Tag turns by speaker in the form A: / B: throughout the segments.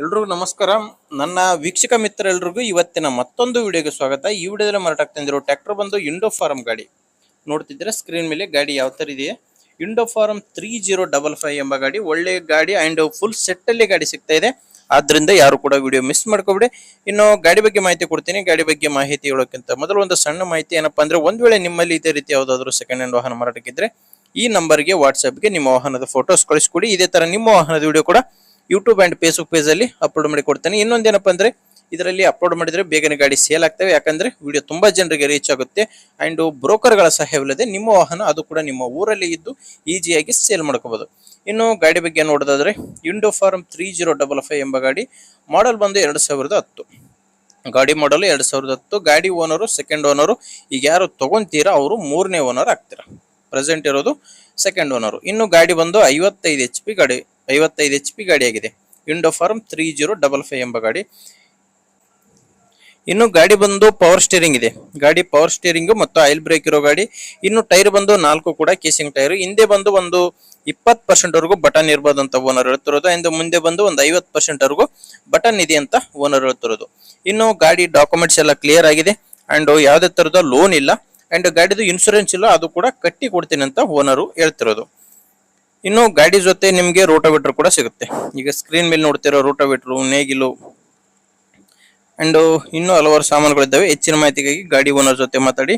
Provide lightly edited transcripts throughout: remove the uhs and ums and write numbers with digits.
A: ಎಲ್ರಿಗೂ ನಮಸ್ಕಾರ. ನನ್ನ ವೀಕ್ಷಕ ಮಿತ್ರರೆಲ್ಲರಿಗೂ ಇವತ್ತಿನ ಮತ್ತೊಂದು ವಿಡಿಯೋಗೆ ಸ್ವಾಗತ. ಈ ವಿಡಿಯೋದಲ್ಲಿ ಮಾರಾಟಕ್ತಿರೋ ಟ್ರ್ಯಾಕ್ಟರ್ ಬಂದು ಇಂಡೋ ಫಾರ್ಮ್ ಗಾಡಿ ನೋಡ್ತಿದ್ರೆ ಸ್ಕ್ರೀನ್ ಮೇಲೆ ಗಾಡಿ ಯಾವ ತರ ಇದೆ. ಇಂಡೋ ಫಾರ್ಮ್ 3055 ಎಂಬ ಗಾಡಿ, ಒಳ್ಳೆ ಗಾಡಿ ಅಂಡ್ ಫುಲ್ ಸೆಟ್ ಅಲ್ಲಿ ಗಾಡಿ ಸಿಗ್ತಾ ಇದೆ. ಆದ್ರಿಂದ ಯಾರು ಕೂಡ ವಿಡಿಯೋ ಮಿಸ್ ಮಾಡ್ಕೋಬೇಡಿ. ಇನ್ನು ಗಾಡಿ ಬಗ್ಗೆ ಮಾಹಿತಿ ಕೊಡ್ತೀನಿ. ಗಾಡಿ ಬಗ್ಗೆ ಮಾಹಿತಿ ಹೇಳೋಕ್ಕಿಂತ ಮೊದಲು ಒಂದು ಸಣ್ಣ ಮಾಹಿತಿ ಏನಪ್ಪಾ ಅಂದ್ರೆ, ಒಂದ್ ವೇಳೆ ನಿಮ್ಮಲ್ಲಿ ಇದೇ ರೀತಿ ಯಾವ್ದಾದ್ರು ಸೆಕೆಂಡ್ ಹ್ಯಾಂಡ್ ವಾಹನ ಮಾರಾಟಕ್ಕಿದ್ರೆ ಈ ನಂಬರ್ಗೆ ವಾಟ್ಸ್ಆಪ್ಗೆ ನಿಮ್ಮ ವಾಹನದ ಫೋಟೋಸ್ ಕಳಿಸ್ಕೊಡಿ. ಇದೇ ತರ ನಿಮ್ಮ ವಾಹನದ ವಿಡಿಯೋ ಕೂಡ ಯೂಟ್ಯೂಬ್ ಅಂಡ್ ಫೇಸ್ಬುಕ್ ಪೇಜ್ ಅಲ್ಲಿ ಅಪ್ಲೋಡ್ ಮಾಡಿ ಕೊಡ್ತೇನೆ. ಇನ್ನೊಂದೇನಪ್ಪ ಅಂದ್ರೆ, ಇದರಲ್ಲಿ ಅಪ್ಲೋಡ್ ಮಾಡಿದ್ರೆ ಬೇಗನೆ ಗಾಡಿ ಸೇಲ್ ಆಗ್ತವೆ. ಯಾಕಂದ್ರೆ ವಿಡಿಯೋ ತುಂಬಾ ಜನರಿಗೆ ರೀಚ್ ಆಗುತ್ತೆ ಅಂಡ್ ಬ್ರೋಕರ್ ಗಳ ಸಹಾಯವಿಲ್ಲದೆ ನಿಮ್ಮ ವಾಹನ ಅದು ಕೂಡ ನಿಮ್ಮ ಊರಲ್ಲಿ ಇದ್ದು ಈಸಿಯಾಗಿ ಸೇಲ್ ಮಾಡ್ಕೋಬಹುದು. ಇನ್ನು ಗಾಡಿ ಬಗ್ಗೆ ನೋಡೋದಾದ್ರೆ, ಇಂಡೋ ಫಾರ್ಮ್ 3055 ಎಂಬ ಗಾಡಿ ಮಾಡೆಲ್ ಬಂದು 2010. ಗಾಡಿ ಮಾಡಲು 2010. ಗಾಡಿ ಓನರು ಸೆಕೆಂಡ್ ಓನರು. ಈಗ ಯಾರು ತಗೊಂತೀರಾ ಅವರು ಮೂರನೇ ಓನರ್ ಆಗ್ತೀರಾ. ಪ್ರೆಸೆಂಟ್ ಇರೋದು ಸೆಕೆಂಡ್ ಓನರ್. ಇನ್ನು ಗಾಡಿ ಬಂದು 55 HP ಗಾಡಿ, 55 HP ಗಾಡಿ ಆಗಿದೆ. ಇಂಡೋ ಫಾರ್ಮ್ 3055 ಎಂಬ ಗಾಡಿ. ಇನ್ನು ಗಾಡಿ ಬಂದು ಪವರ್ ಸ್ಟೇರಿಂಗ್ ಇದೆ. ಗಾಡಿ ಪವರ್ ಸ್ಟೇರಿಂಗ್ ಮತ್ತು ಆಯಿಲ್ ಬ್ರೇಕ್ ಇರೋ ಗಾಡಿ. ಇನ್ನು ಟೈರ್ ಬಂದು 4 ಕೂಡ ಕೇಸಿಂಗ್ ಟೈರ್. ಹಿಂದೆ ಬಂದು ಒಂದು 20% ವರೆಗೂ ಬಟನ್ ಇರ್ಬೋದು ಅಂತ ಓನರ್ ಹೇಳ್ತಿರೋದು. ಅಂಡ್ ಮುಂದೆ ಬಂದು ಒಂದು 50% ವರೆಗೂ ಬಟನ್ ಇದೆ ಅಂತ ಓನರ್ ಹೇಳ್ತಿರೋದು. ಇನ್ನು ಗಾಡಿ ಡಾಕ್ಯುಮೆಂಟ್ಸ್ ಎಲ್ಲ ಕ್ಲಿಯರ್ ಆಗಿದೆ ಅಂಡ್ ಯಾವುದೇ ತರದ ಲೋನ್ ಇಲ್ಲ ಅಂಡ್ ಗಾಡಿದು ಇನ್ಶೂರೆನ್ಸ್ ಇಲ್ಲ, ಅದು ಕೂಡ ಕಟ್ಟಿ ಕೊಡ್ತೀನಿ ಅಂತ ಓನರು ಹೇಳ್ತಿರೋದು. ಇನ್ನು ಗಾಡಿ ಜೊತೆ ನಿಮ್ಗೆ ರೋಟೋವೇಟರ್ ಕೂಡ ಸಿಗುತ್ತೆ. ಈಗ ಸ್ಕ್ರೀನ್ ಮೇಲೆ ನೋಡ್ತಿರೋ ರೋಟೋವೇಟರ್, ನೇಗಿಲು ಅಂಡ್ ಇನ್ನು ಹಲವಾರು ಸಾಮಾನುಗಳಿದ್ದಾವೆ. ಹೆಚ್ಚಿನ ಮಾಹಿತಿಗಾಗಿ ಗಾಡಿ ಓನರ್ ಜೊತೆ ಮಾತಾಡಿ.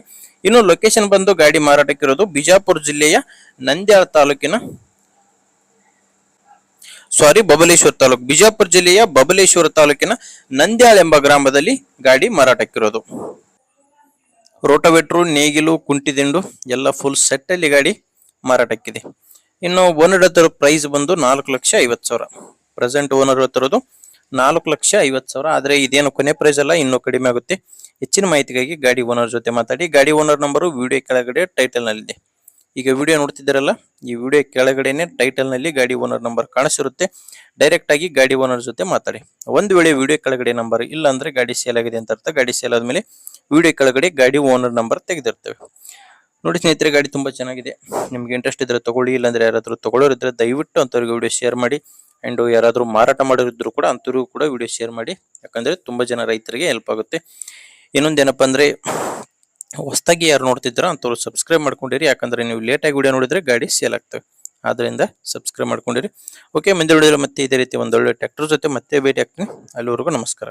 A: ಇನ್ನು ಲೊಕೇಶನ್ ಬಂದು ಗಾಡಿ ಮಾರಾಟಕ್ಕಿರೋದು ಬಿಜಾಪುರ ಜಿಲ್ಲೆಯ ನಂದ್ಯಾಳ ತಾಲೂಕಿನ ಬಬಲೇಶ್ವರ ತಾಲೂಕು, ಬಿಜಾಪುರ ಜಿಲ್ಲೆಯ ಬಬಲೇಶ್ವರ ತಾಲೂಕಿನ ನಂದ್ಯಾಳ ಎಂಬ ಗ್ರಾಮದಲ್ಲಿ ಗಾಡಿ ಮಾರಾಟಕ್ಕಿರೋದು. ರೋಟೋವೇಟ್ರು, ನೇಗಿಲು, ಕುಂಟಿದಿಂಡು ಎಲ್ಲ ಫುಲ್ ಸೆಟ್ ಅಲ್ಲಿ ಗಾಡಿ ಮಾರಾಟಕ್ಕಿದೆ. ಇನ್ನು ಓನರ್ ಹತ್ತಿರ ಪ್ರೈಸ್ ಬಂದು 4,50,000. ಪ್ರೆಸೆಂಟ್ ಓನರ್ ಹತ್ತಿರೋದು 4,50,000. ಆದ್ರೆ ಇದೇನು ಕೊನೆ ಪ್ರೈಸ್ ಅಲ್ಲ, ಇನ್ನೂ ಕಡಿಮೆ ಆಗುತ್ತೆ. ಹೆಚ್ಚಿನ ಮಾಹಿತಿಗಾಗಿ ಗಾಡಿ ಓನರ್ ಜೊತೆ ಮಾತಾಡಿ. ಗಾಡಿ ಓನರ್ ನಂಬರು ವಿಡಿಯೋ ಕೆಳಗಡೆ ಟೈಟಲ್ ನಲ್ಲಿದೆ. ಈಗ ವಿಡಿಯೋ ನೋಡ್ತಿದ್ದಾರಲ್ಲ, ಈ ವಿಡಿಯೋ ಕೆಳಗಡೆನೆ ಟೈಟಲ್ ನಲ್ಲಿ ಗಾಡಿ ಓನರ್ ನಂಬರ್ ಕಾಣಿಸಿರುತ್ತೆ. ಡೈರೆಕ್ಟ್ ಆಗಿ ಗಾಡಿ ಓನರ್ ಜೊತೆ ಮಾತಾಡಿ. ಒಂದು ವೇಳೆ ವಿಡಿಯೋ ಕೆಳಗಡೆ ನಂಬರ್ ಇಲ್ಲ ಅಂದ್ರೆ ಗಾಡಿ ಸೇಲ್ ಆಗಿದೆ ಅಂತ ಅರ್ಥ. ಗಾಡಿ ಸೇಲ್ ಆದ್ಮೇಲೆ ವಿಡಿಯೋ ಕೆಳಗಡೆ ಗಾಡಿ ಓನರ್ ನಂಬರ್ ತೆಗೆದಿರ್ತೇವೆ. ನೋಡಿ ಸ್ನೇಹಿತರೆ, ಗಾಡಿ ತುಂಬಾ ಚೆನ್ನಾಗಿದೆ. ನಿಮ್ಗೆ ಇಂಟ್ರೆಸ್ಟ್ ಇದ್ರೆ ತಗೊಳ್ಳಿ, ಇಲ್ಲಾಂದ್ರೆ ಯಾರಾದ್ರೂ ತಗೊಳ್ಳೋರಿದ್ರೆ ದಯವಿಟ್ಟು ಅಂತವ್ರಿಗೆ ವಿಡಿಯೋ ಶೇರ್ ಮಾಡಿ. ಅಂಡ್ ಯಾರಾದ್ರೂ ಮಾರಾಟ ಮಾಡೋರಿದ್ರು ಕೂಡ ಅಂತವ್ರಿಗೂ ಕೂಡ ವಿಡಿಯೋ ಶೇರ್ ಮಾಡಿ. ಯಾಕಂದ್ರೆ ತುಂಬಾ ಜನ ರೈತರಿಗೆ ಹೆಲ್ಪ್ ಆಗುತ್ತೆ. ಇನ್ನೊಂದೇನಪ್ಪ ಅಂದ್ರೆ, ಹೊಸದಾಗಿ ಯಾರು ನೋಡ್ತಿದ್ರ ಅಂತವ್ರು ಸಬ್ಸ್ಕ್ರೈಬ್ ಮಾಡ್ಕೊಂಡಿರಿ. ಯಾಕಂದ್ರೆ ನೀವು ಲೇಟ್ ಆಗಿ ವಿಡಿಯೋ ನೋಡಿದ್ರೆ ಗಾಡಿ ಸೇಲ್ ಆಗ್ತವೆ. ಆದ್ರಿಂದ ಸಬ್ಸ್ಕ್ರೈಬ್ ಮಾಡ್ಕೊಂಡಿರಿ. ಓಕೆ, ಮುಂದೆ ವಿಡಿಯೋ ಮತ್ತೆ ಇದೇ ರೀತಿ ಒಂದೊಳ್ಳೆ ಟ್ರ್ಯಾಕ್ಟರ್ ಜೊತೆ ಮತ್ತೆ ಭೇಟಿ ಆಗ್ತೀನಿ. ಅಲ್ಲಿವರೆಗೂ ನಮಸ್ಕಾರ.